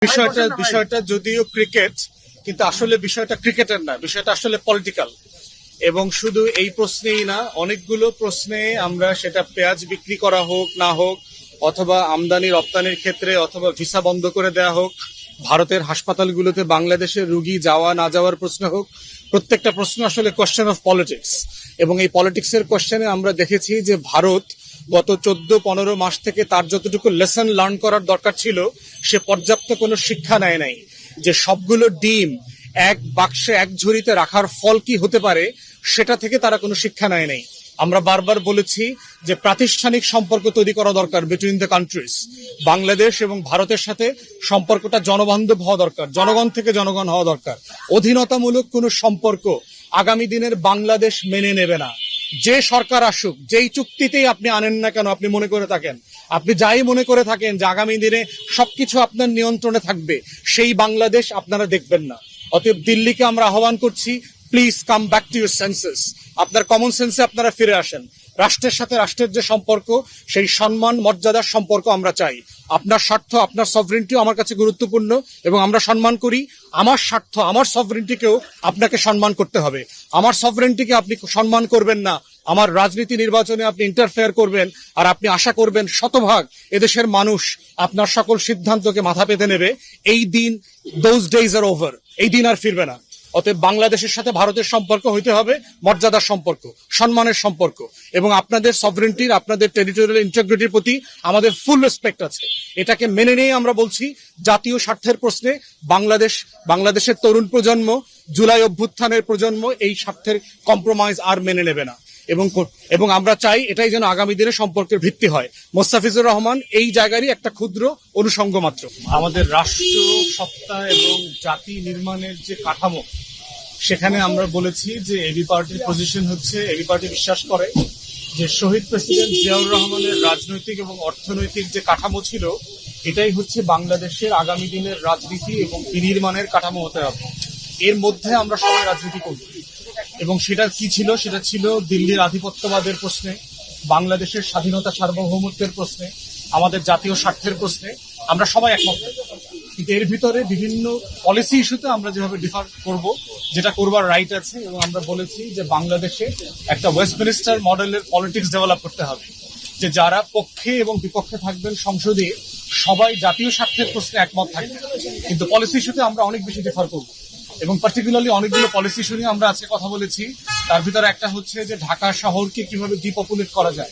বিষয়টা যদিও ক্রিকেট, কিন্তু আসলে বিষয়টা ক্রিকেটের না, বিষয়টা আসলে পলিটিক্যাল। এবং শুধু এই প্রশ্নেই না, অনেকগুলো প্রশ্নে আমরা সেটা পেঁয়াজ বিক্রি করা হোক না হোক, অথবা আমদানি রপ্তানির ক্ষেত্রে, অথবা ভিসা বন্ধ করে দেওয়া হোক, ভারতের হাসপাতালগুলোতে বাংলাদেশের রুগী যাওয়া না যাওয়ার প্রশ্ন হোক, প্রত্যেকটা প্রশ্ন আসলে কোয়েশ্চেন অফ পলিটিক্স। এবং এই পলিটিক্সের কোয়েশ্চেনে আমরা দেখেছি যে ভারত গত 14-15 মাস থেকে তার যতটুকু লেসন লার্ন করার দরকার ছিল, সে পর্যাপ্ত কোনো শিক্ষা নেয় নাই। যে সবগুলো ডিম এক বাক্সে এক ঝুড়িতে রাখার ফল কি হতে পারে, সেটা থেকে তারা কোনো শিক্ষা নেয় নাই। আমরা বারবার বলেছি যে প্রাতিষ্ঠানিক সম্পর্ক তৈরি করা দরকার বিটুইন দ্য কান্ট্রিজ। বাংলাদেশ এবং ভারতের সাথে সম্পর্কটা জনবান্ধব হওয়া দরকার, জনগণ থেকে জনগণ হওয়া দরকার। অধীনতামূলক কোনো সম্পর্ক আগামী দিনের বাংলাদেশ মেনে নেবে না। যে সরকার আসুক, যেই চুক্তিতেই আপনি আনেন না কেন, আপনি মনে করে থাকেন, আপনি যাই মনে করে থাকেন যে আগামী দিনে সবকিছু আপনার নিয়ন্ত্রণে থাকবে, সেই বাংলাদেশ আপনারা দেখবেন না। অতএব দিল্লিকে আমরা আহ্বান করছি, please come back to your senses. আপনার কমন সেন্সে আপনারা ফিরে আসেন। রাষ্ট্রের সাথে রাষ্ট্রের যে সম্পর্ক, সেই সম্মান মর্যাদার সম্পর্ক আমরা চাই। আপনার স্বার্থ, আপনার সভরেন্টিও আমার কাছে গুরুত্বপূর্ণ এবং আমরা সম্মান করি। আমার স্বার্থ, আমার সভরেন্টিকেও আপনাকে সম্মান করতে হবে। আমার সভরেন্টিকে আপনি সম্মান করবেন না, আমার রাজনীতি নির্বাচনে আপনি ইন্টারফেয়ার করবেন, আর আপনি আশা করবেন শতভাগ এদেশের মানুষ আপনার সকল সিদ্ধান্তকে মাথা পেতে নেবে, এই দিন, দোজ ডেজ আর ওভার, এই দিন আর ফিরবে না। অতএব বাংলাদেশের সাথে ভারতের সম্পর্ক হইতে হবে মর্যাদার সম্পর্ক, সম্মানের সম্পর্ক, এবং আপনাদের সভরেন্টির, আপনাদের টেরিটোরিয়াল ইন্টিগ্রিটির প্রতি আমাদের ফুল রেসপেক্ট আছে। এটাকে মেনে নিয়ে আমরা বলছি, জাতীয় স্বার্থের প্রশ্নে বাংলাদেশের তরুণ প্রজন্ম, জুলাই অভ্যুত্থানের প্রজন্ম এই স্বার্থের কম্প্রোমাইজ আর মেনে নেবে না। এবং আমরা চাই এটাই যেন আগামী দিনে সম্পর্কের ভিত্তি হয়। মোস্তাফিজুর রহমান এই জায়গারই একটা ক্ষুদ্র অনুষঙ্গ মাত্র। আমাদের রাষ্ট্র সত্তা এবং জাতি নির্মাণের যে কাঠামো, সেখানে আমরা বলেছি যে এবি পার্টির পজিশন হচ্ছে, এবি পার্টি বিশ্বাস করে যে শহীদ প্রেসিডেন্ট জিয়াউর রহমানের রাজনৈতিক এবং অর্থনৈতিক যে কাঠামো ছিল, এটাই হচ্ছে বাংলাদেশের আগামী দিনের রাজনীতি এবং বিনির্মাণের কাঠামো হতে হবে। এর মধ্যে আমরা সবাই রাজনীতি করব। এবং সেটা কি ছিল? সেটা ছিল দিল্লির আধিপত্যবাদের প্রশ্নে, বাংলাদেশের স্বাধীনতা সার্বভৌমত্বের প্রশ্নে, আমাদের জাতীয় স্বার্থের প্রশ্নে আমরা সবাই একমত। কিন্তু এর ভিতরে বিভিন্ন পলিসি ইস্যুতে আমরা যেভাবে ডিফার করব, যেটা করবার রাইট আছে, এবং আমরা বলেছি যে বাংলাদেশে একটা ওয়েস্টমিনিস্টার মডেলের পলিটিক্স ডেভেলপ করতে হবে, যে যারা পক্ষে এবং বিপক্ষে থাকবেন সংসদে, সবাই জাতীয় স্বার্থের প্রশ্নে একমত থাকবে। কিন্তু পলিসি ইস্যুতে আমরা অনেক বেশি ডিফার করবো। এবং পার্টিকুলারলি অনেকগুলো পলিসি ইস্যু নিয়ে আমরা আজকে কথা বলেছি। তার ভিতরে একটা হচ্ছে যে ঢাকা শহরকে কিভাবে ডিপপুলেট করা যায়,